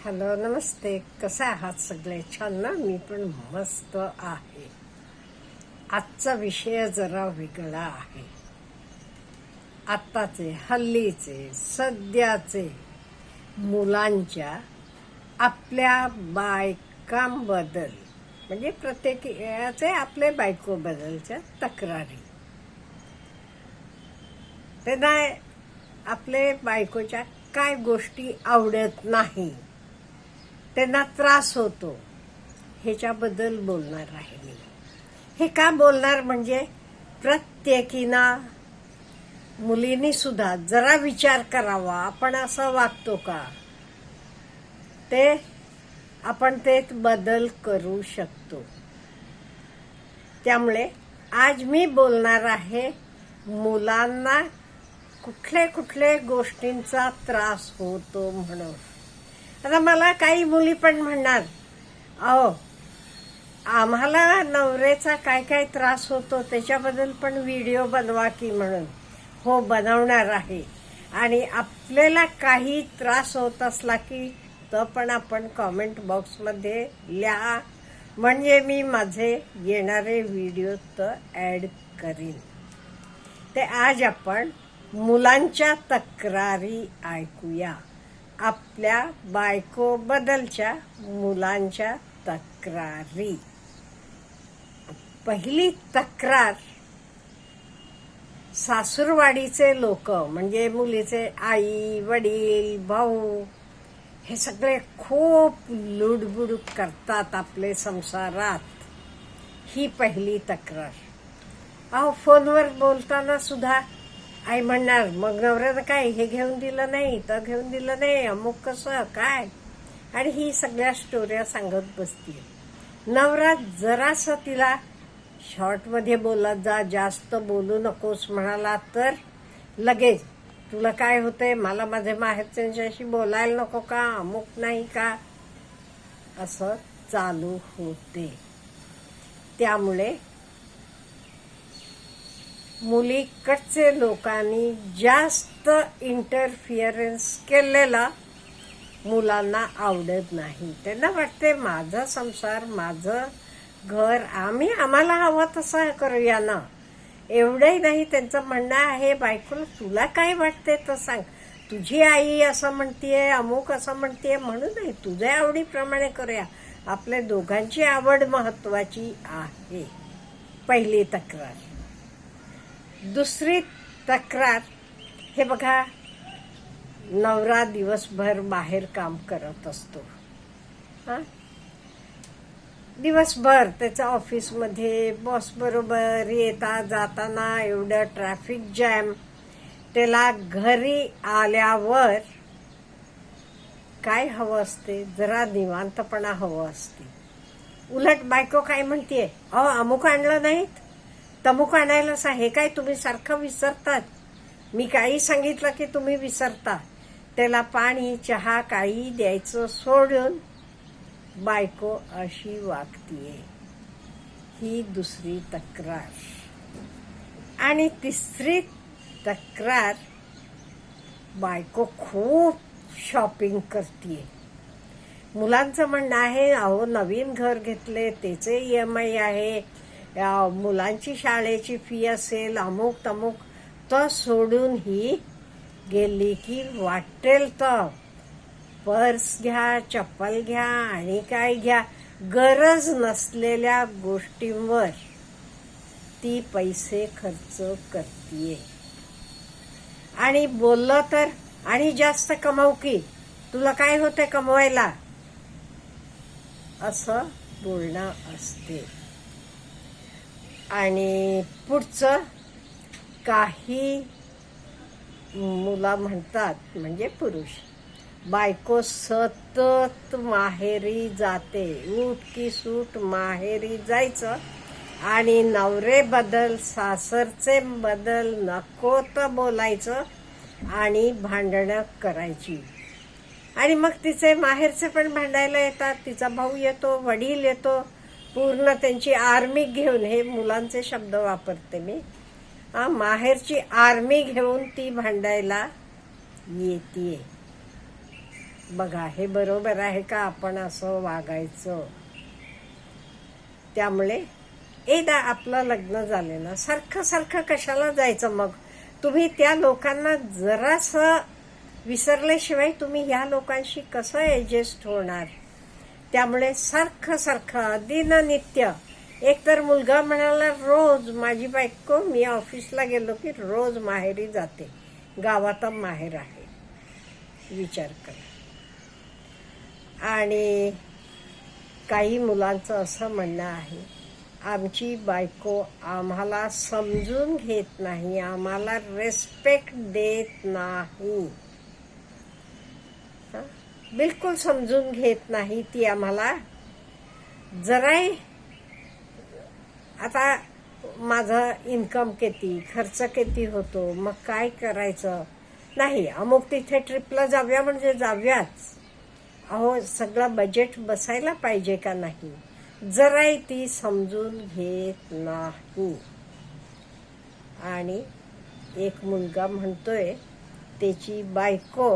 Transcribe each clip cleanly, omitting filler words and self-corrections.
Hello, नमस्ते. कसे आहात सगळे? छान ना? मी पण मस्त आहे. आजचा विषय जरा वेगळा आहे. आत्ताचे, हल्लीचे, सध्याचे मुलांच्या आपल्या बायकांबद्दल, म्हणजे प्रत्येकाचे आपले बायकोबद्दलच्या तक्रारी. त्यांना आपले बायकोच्या काय गोष्टी आवडत नाही, त्यांना त्रास होतो, ह्याच्याबद्दल बोलणार आहे मी. हे का बोलणार म्हणजे प्रत्येकीनं, मुलींनी सुद्धा जरा विचार करावा. आपण असं वागतो का? आपण ते बदल करू शकतो. त्यामुळे आज मी बोलणार आहे मुलांना कुठले कुठले गोष्टींचा त्रास होतो म्हणून. आता मला काही मुली पण म्हणणार, अहो आम्हाला नवऱ्याचा काय काय त्रास होतो त्याच्याबद्दल पण व्हिडिओ बनवा की म्हणून. हो, बनवणार आहे. आणि आपल्याला काही त्रास होत असला की तो पण आपण कॉमेंट बॉक्समध्ये लिहा, म्हणजे मी माझे येणारे व्हिडिओ तर ॲड करीन. ते आज आपण मुलांच्या तक्रारी ऐकूया. आपल्या बायकोबद्दलच्या मुलांच्या तक्रारी. पहिली तक्रार, सासूरवाडीचे लोक म्हणजे मुलीचे आई वडील भाऊ हे सगळे खूप लुडबुड करतात आपले संसारात. ही पहिली तक्रार. अहो, फोनवर बोलताना सुद्धा आई म्हणणार, मग नवऱ्यानं काय हे घेऊन दिलं नाही, तर घेऊन दिलं नाही, अमुक कसं काय, आणि ही सगळ्या स्टोऱ्या सांगत बसतील. नवरा जरासं तिला शॉर्टमध्ये बोलत जा, जास्त बोलू नकोस म्हणाला तर लगेच तुला काय होतंय, मला माझ्या माहेरच्यांच्याशी बोलायला नको का, अमुक नाही का, असं चालू होते. त्यामुळे मुलीकडचे लोकांनी जास्त इंटरफिअरन्स केलेला मुलांना आवडत नाही. त्यांना वाटते माझा संसार, माझं घर, आम्हाला हवं तसं करूया ना. एवढंही नाही, त्यांचं म्हणणं आहे बायकोला तुला काय वाटते तर सांग, तुझी आई असं म्हणतीये, अमुक असं म्हणतीये, म्हणून नाही, तुझ्या आवडीप्रमाणे करूया. आपल्या दोघांची आवड महत्वाची आहे. पहिली तक्रार. दुसरी तक्रार, हे बघा, नवरा दिवसभर बाहेर काम करत असतो. दिवसभर त्याच्या ऑफिसमध्ये बॉस बरोबर येता जाताना एवढं ट्रॅफिक जॅम, त्याला घरी आल्यावर काय हवं असते, जरा निवांतपणा हवं असते. उलट बायको काय म्हणतीये, अहो अमुक आणलं नाहीत, तमुक आणायला सांग, हे काय तुम्ही सारखं विसरतात, मी काही सांगितलं की तुम्ही विसरता. त्याला पाणी चहा काही द्यायचं सोडून बायको अशी वागतीये. ही दुसरी तक्रार. आणि तिसरी तक्रार, बायको खूप शॉपिंग करतीये. मुलांचं म्हणणं आहे, अहो नवीन घर घेतले, त्याचे EMI आहे, मुलांची शाळेची फी असेल, अमुक तमुक, तर सोडून ही गेली की वाटेल तर पर्स घ्या, चप्पल घ्या आणि काय घ्या, गरज नसलेल्या गोष्टींवर ती पैसे खर्च करतीये. आणि बोललं तर, आणि जास्त कमावू की, तुला काय होते कमवायला, असं बोलणं असते. आणि पुढचं, काही मुलं म्हणतात, म्हणजे पुरुष, बायको सतत माहेरी जाते, उठ की सूट माहेरी जायचं, आणि नवरे बदल, सासरचे बदल नको तर बोलायचं आणि भांडणं करायची. आणि मग तिचे माहेरचे पण भांडायला येतात, तिचा भाऊ येतो, वडील येतो, पूर्ण त्यांची आर्मी घेऊन, हे मुलांचे शब्द वापरते मी, माहेरची आर्मी घेऊन ती भांडायला येते. बघा हे बरोबर आहे का आपण असं वागायचं. त्यामुळे एकदा आपलं लग्न झाले ना, सारखं सारखं कशाला जायचं मग. तुम्ही त्या लोकांना जरासं विसरल्याशिवाय तुम्ही ह्या लोकांशी कसं ॲडजस्ट होणार. त्यामुळे सारखं सारखं दिननित्य. एकतर मुलगा म्हणाला रोज माझी बायको मी ऑफिसला गेलो की रोज माहेरी जाते, गावात माहेर आहे, विचार करा. आणि काही मुलांचं असं म्हणणं आहे आमची बायको आम्हाला समजून घेत नाही, आम्हाला रेस्पेक्ट देत नाही. बिलकुल समजून घेत नाही ती आम्हाला. जराही आता माझं इन्कम किती, खर्च किती होतो, मग काय करायचं. नाही अमुक तिथे ट्रिपला जाऊया म्हणजे जाऊयाच. अहो सगळं बजेट बसायला पाहिजे का नाही. जराही ती समजून घेत नाही. आणि एक मुलगा म्हणतोय त्याची बायको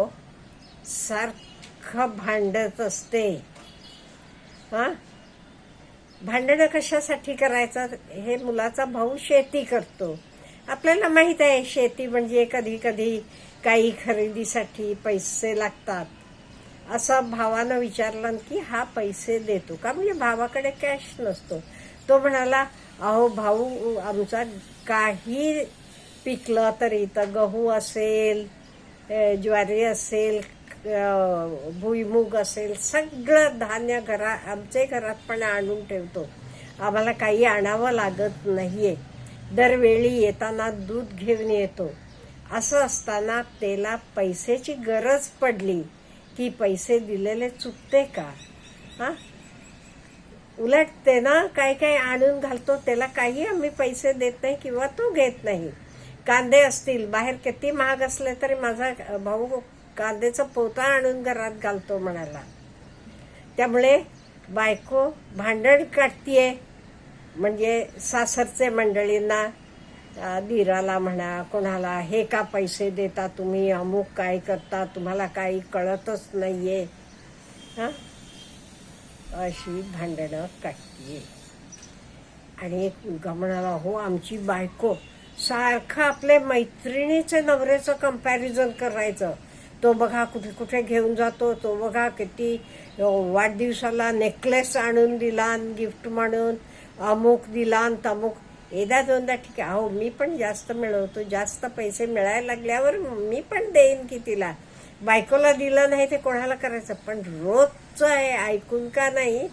सारखं भांडत असते. भांडणं कशासाठी करायचं. हे मुलाचा भाऊ शेती करतो. आपल्याला माहित आहे शेती म्हणजे कधी कधी काही खरेदीसाठी पैसे लागतात. असं भावानं विचारलं की हा पैसे देतो का, म्हणजे भावाकडे कॅश नसतो. तो म्हणाला अहो भाऊ आमचा काही पिकलं तरी तर गहू असेल, ज्वारी असेल, भुईमुग असेल, सगळं धान्य आमच्या घरात पण आणून ठेवतो. आम्हाला काही आणावं लागत नाहीये. दरवेळी येताना दूध घेऊन येतो. असं असताना त्याला पैशाची गरज पडली की पैसे दिलेले चुकते का. उलट ते ना काय काय आणून घालतो, त्याला काही आम्ही पैसे देत नाही किंवा तो घेत नाही. कांदे असतील, बाहेर किती महाग असले तरी माझा भाऊ कांद्याचं पोता आणून घरात घालतो म्हणाला. त्यामुळे बायको भांडण काढतीये. म्हणजे सासरचे मंडळींना, दिराला म्हणा कोणाला, हे का पैसे देता तुम्ही, अमुक काय करता, तुम्हाला काही कळतच नाहीये, अशी भांडणं काढतीये. आणि एक मुलगा म्हणाला हो आमची बायको सारखं आपल्या मैत्रिणीचे नवऱ्याचं कंपॅरिझन करायचं. तो बघा कुठे कुठे घेऊन जातो, तो बघा किती वाढदिवसाला नेकलेस आणून दिला गिफ्ट म्हणून, अमुक दिला तमुक. एकदा दोनदा ठीक आहे, अहो मी पण जास्त मिळवतो, जास्त पैसे मिळायला लागल्यावर मी पण देईन की तिला. बायकोला दिलं नाही ते कोणाला करायचं. पण रोजचं आहे ऐकून का नाही,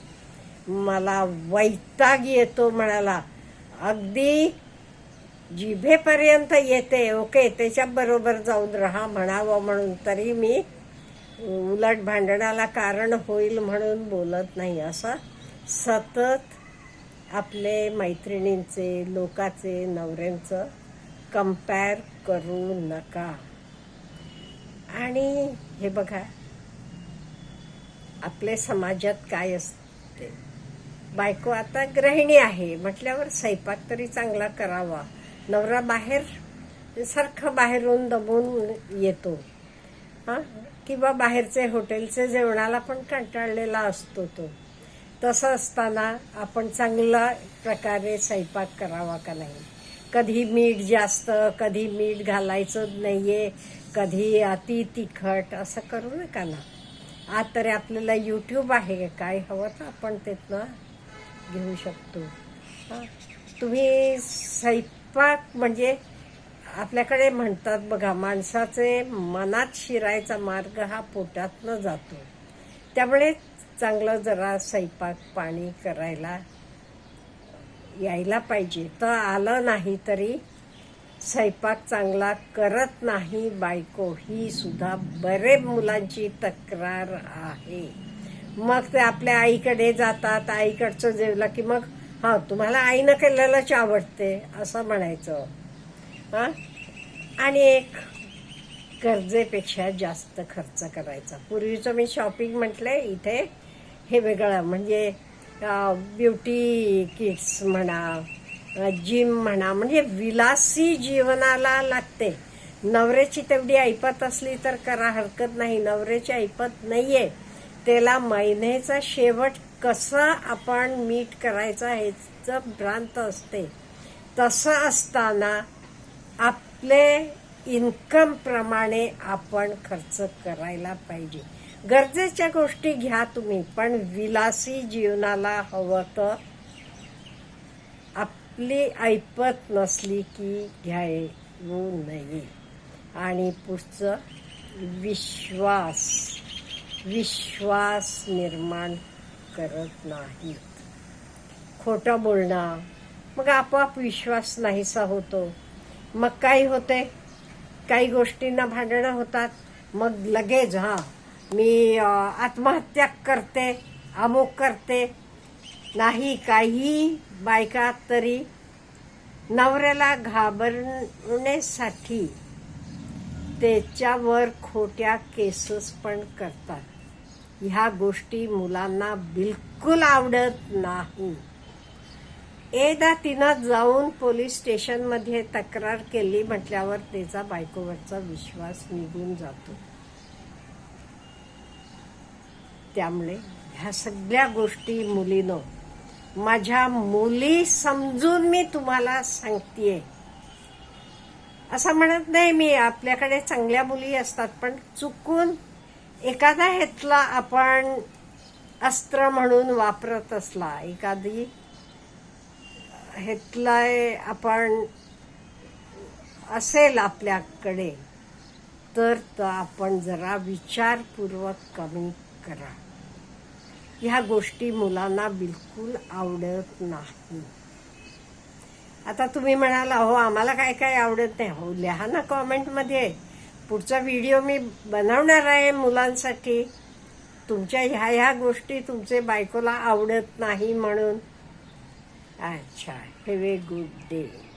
मला वैताग येतो म्हणाला. अगदी जिभेपर्यंत येते. ओके त्याच्याबरोबर जाऊन राहा म्हणावं म्हणून तरी मी उलट भांडणाला कारण होईल म्हणून बोलत नाही. असं सतत आपले मैत्रिणींचे, लोकाचे, नवऱ्यांचं कंपेअर करू नका. आणि हे बघा आपल्या समाजात काय असते, बायको आता गृहिणी आहे म्हटल्यावर स्वयंपाक तरी चांगला करावा. नवरा सारखं बाहेरून दमून येतो, किंवा बाहेरचे हॉटेलचे जेवणाला पण कंटाळलेला असतो तो. तसं असताना आपण चांगल्या प्रकारे स्वयंपाक करावा का नाही. कधी मीठ जास्त, कधी मीठ घालायचं नाहीये, कधी अति तिखट, असं करू नका ना. आज तरी आपल्याला यूट्यूब आहे, काय हवं तर आपण तिथनं घेऊ शकतो. तुम्ही स्वयंपाक म्हणजे आपल्याकडे म्हणतात बघा, माणसाचे मनात शिरायचा मार्ग हा पोटातनं जातो. त्यामुळे चांगलं जरा स्वयंपाक पाणी करायला यायला पाहिजे. तर आलं नाही तरी स्वयंपाक चांगला करत नाही बायको, ही सुद्धा बरे मुलांची तक्रार आहे. मग ते आपल्या आईकडे जातात, आईकडचं जेवलं की मग तुम्हाला आईनं केलेलंच आवडते असं म्हणायचं. आणि एक गरजेपेक्षा जास्त खर्च करायचा. पूर्वीचं मी शॉपिंग म्हटलंय, इथे हे वेगळं. म्हणजे ब्युटी किट्स म्हणा, जिम म्हणा, म्हणजे विलासी जीवनाला लागते. नवऱ्याची तेवढी ऐपत असली तर करा, हरकत नाही. नवऱ्याची ऐपत नाहीये, त्याला महिन्याचा शेवट कसं आपण मीट करायचा ह्याचं भ्रांत असते. तसं असताना आपले इन्कम प्रमाणे आपण खर्च करायला पाहिजे. गरजेच्या गोष्टी घ्या तुम्ही, पण विलासी जीवनाला हवं तर आपली ऐपत नसली की घ्यायला नये. आणि पुढचं विश्वास निर्माण करत नाहीत. खोटं बोलणं, मग आपोआप विश्वास नाहीसा होतो. मग काय होते, काही गोष्टींना भांडणं होतात, मग लगेच मी आत्महत्या करते, अमुक करते. नाही, काही बायका तरी नवऱ्याला घाबरण्यासाठी त्याच्यावर खोट्या केसेस पण करतात. ह्या गोष्टी मुलांना बिलकुल आवडत नाही. एकदा तिनं जाऊन पोलीस स्टेशनमध्ये तक्रार केली म्हटल्यावर त्याचा बायकोवरचा विश्वास निघून जातो. त्यामुळे ह्या सगळ्या गोष्टी मुलीनो, माझ्या मुली समजून मी तुम्हाला सांगतेय. असं म्हणत नाही मी, आपल्याकडे चांगल्या मुली असतात, पण चुकून एखादा ह्यातला आपण अस्त्र म्हणून वापरत असला, एखादी ह्यातला आपण असेल आपल्याकडे, तर आपण जरा विचारपूर्वक कमी करा. ह्या गोष्टी मुलांना बिलकुल आवडत नाही. आता तुम्ही म्हणाला, हो आम्हाला काय काय आवडत नाही. हो, लिहा ना कॉमेंटमध्ये. पुढचा व्हिडिओ मी बनवणार आहे मुलांसाठी. तुमच्या ह्या गोष्टी तुमचे बायकोला आवडत नाही म्हणून. अच्छा, हॅव ए गुड डे.